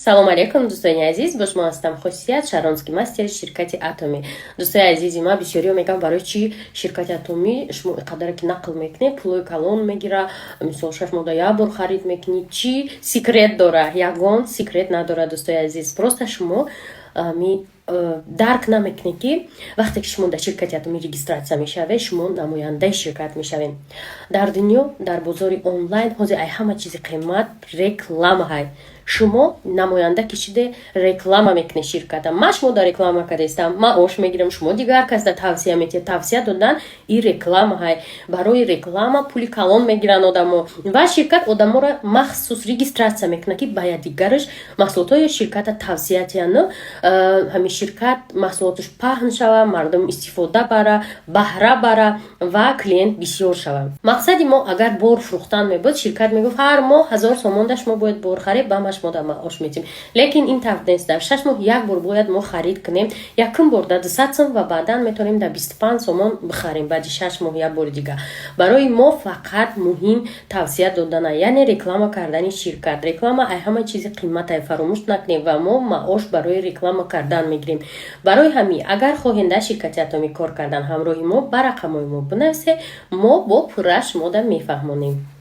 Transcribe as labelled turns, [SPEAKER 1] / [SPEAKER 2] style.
[SPEAKER 1] салом алейкум дӯстони азиз, бо шумо ҳастам хусият шаронский мастери ширкати атоми. дӯстони азизи ман бисёриҳо мегӯянд барои чӣ ширкати атомӣ шумо инқадаре ки нақл мекунед пулои калон мегира, мисол 6 моҳ як бор харид мекунед, чӣ секрет дора? Ягон секрет надора дӯстони азиз, просто шумо дарк намекунед ки вақте ки шумо дар ширкати атомӣ регистратсия мешавед, шумо намояндаи ширкат мешавед. Дар дунё дар бозори онлайн ҳозир ай ҳама чизи қимат реклама ҳай. шумо намоянда кишиде реклама мекунед ширката. Ман шумо дар реклама кардестам, ман ош мегирам, шумо дигар касда тавсия метиҳед. Тавсия додан ин реклама ҳай. Барои реклама пули калон мегиранд одамо ва ширкат одаморо махсус регистратсия мекунад ки ба якдигараш маҳсулотҳои ширката тавсия диҳанд. ҳамин ширкат маҳсулоташ паҳн шава, мардум истифода бара, баҳра бара ва клиент бисёр шава. мақсади мо агар бор фурӯхтан мебуд, ширкат мегуфт ҳар моҳ 1000 сомонда шумо бояд бор харед, ба шумо дар маош метим. Лекин ин тавр нест. Дар 6 моҳ як бор бояд мо харид кунем, якум бор дар 200 сом ва баъдан метавонем дар 25 сомон бихарем баъди 6 моҳ як бори дигар. Барои мо фақат муҳим тавсия додан, яъне реклама кардани ширкат. Реклама ай ҳама чизи қимматай, фаромӯш накунем ва мо маош барои реклама кардан мегирем. Барои ҳамин агар хоҳем дар ширкати атомӣ кор кардан ҳамроҳи мо ба рақамҳои мо бинависед, мо бо пурра шумода мефаҳмонем.